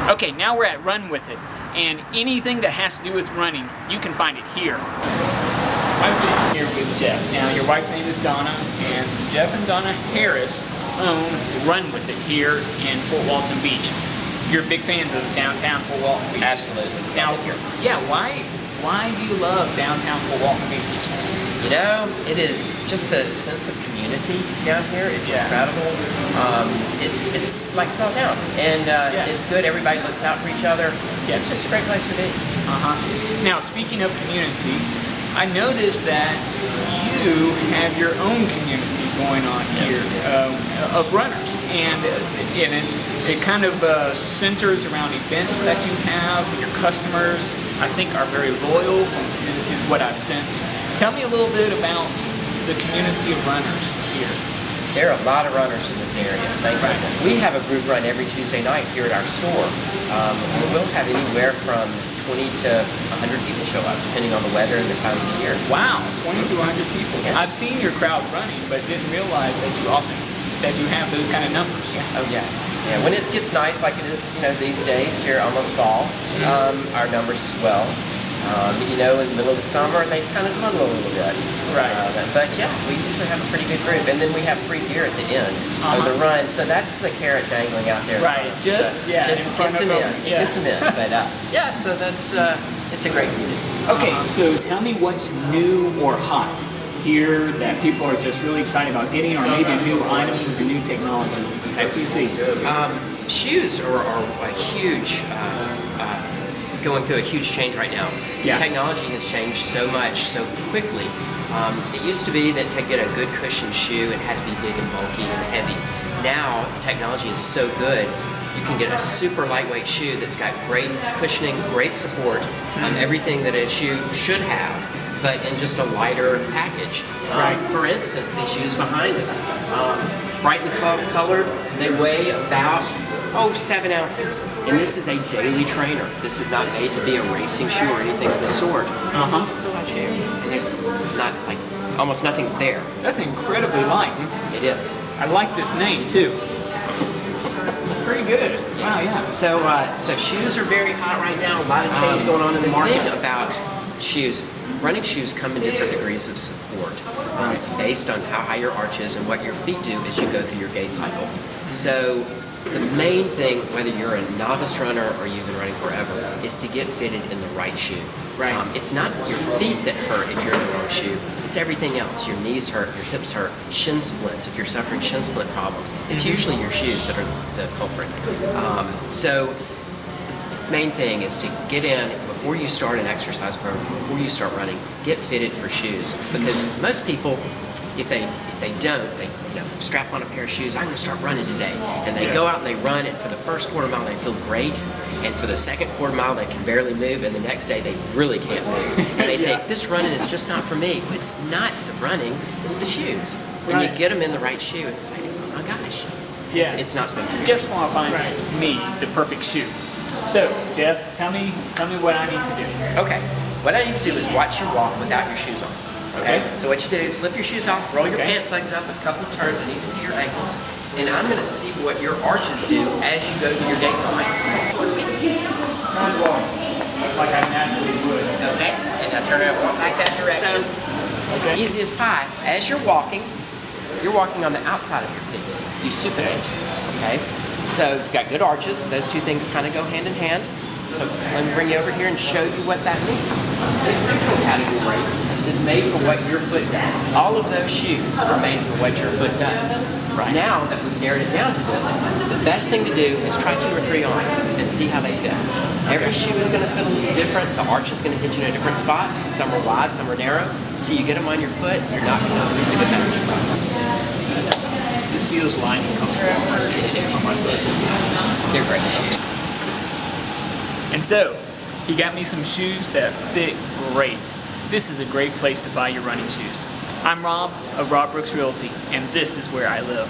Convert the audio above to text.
Okay, now we're at Run With It, and anything that has to do with running, you can find it here. I'm sitting here with Jeff. Now, your wife's name is Donna, and Jeff and Donna Harris own Run With It here in Fort Walton Beach. You're big fans of Downtown Fort Walton Beach. Absolutely. Now, yeah, why do you love Downtown Fort Walton Beach? You know, it is just the sense of community down here is incredible. It's like small town, and it's good. Everybody looks out for each other. Yeah, it's just a great place to be. Now, speaking of community, I noticed that you have your own community going on here of runners, and it kind of centers around events that you have. Your customers, I think, are very loyal, is what I've sensed. Tell me a little bit about the community of runners here. There are a lot of runners in this area, thank goodness. We have a group run every Tuesday night here at our store. We'll have anywhere from 20 to 100 people show up, depending on the weather and the time of the year. Wow, 20 to 100 people. Yeah. I've seen your crowd running, but didn't realize that you have those kind of numbers. Oh yeah. Yeah, when it gets nice like it is, these days here, almost fall, our numbers swell. In the middle of the summer, they kind of dwindle a little bit. Right. But yeah, we usually have a pretty good group, and then we have free gear at the end of the run. So that's the carrot dangling out there. Right. Just gets them in. It gets them in. But yeah, so that's it's a great community. Okay, so tell me what's new or hot here that people are just really excited about getting, or maybe a new item with the new technology at DC. Shoes are a huge. Going through a huge change right now. Yeah. Technology has changed so much, so quickly. It used to be that to get a good cushion shoe, it had to be big and bulky and heavy. Now, technology is so good, you can get a super lightweight shoe that's got great cushioning, great support, everything that a shoe should have, but in just a lighter package. For instance, these shoes behind us, brightly colored, they weigh about 7 ounces, and this is a daily trainer. This is not made to be a racing shoe or anything of the sort. And there's almost nothing there. That's incredibly light. It is. I like this name too. Pretty good. Wow, yeah. So shoes are very hot right now. A lot of change going on in the market about shoes. Running shoes come in different degrees of support based on how high your arch is and what your feet do as you go through your gait cycle. So the main thing, whether you're a novice runner or you've been running forever, is to get fitted in the right shoe. It's not your feet that hurt if you're in the wrong shoe. It's everything else. Your knees hurt, your hips hurt, shin splints if you're suffering shin splint problems. It's usually your shoes that are the culprit. So the main thing is to get in before you start an exercise program, before you start running, get fitted for shoes. Because most people, if they don't, they strap on a pair of shoes. I'm going to start running today, and they go out and they run, and for the first quarter mile they feel great, and for the second quarter mile they can barely move, and the next day they really can't move, and they think this running is just not for me. Well, it's not the running; it's the shoes. When you get them in the right shoe, it's like, oh my gosh, it's not supposed to be. Jeff's going to find me the perfect shoe. So, Jeff, tell me what I need to do. Okay, what I need to do is watch you walk without your shoes on. Okay, so what you do, slip your shoes off, roll your pants legs up a couple of turns. I need to see your ankles. And I'm going to see what your arches do as you go through your gait cycle. Like I naturally would. Okay, and now turn around and walk back that direction. So, easy as pie. As you're walking on the outside of your feet. You supinate, okay? So you've got good arches. Those two things kind of go hand in hand. So let me bring you over here and show you what that means. This neutral category is made for what your foot does. All of those shoes are made for what your foot does. Now that we've narrowed it down to this, the best thing to do is try 2 or 3 on and see how they fit. Every shoe is going to fit a little different. The arch is going to hit you in a different spot. Some are wide, some are narrow. Until you get them on your foot, you're not going to lose a good match. This feels light and comfortable on my foot. They're great. And so, he got me some shoes that fit great. This is a great place to buy your running shoes. I'm Rob of Rob Brooks Realty, and this is where I live.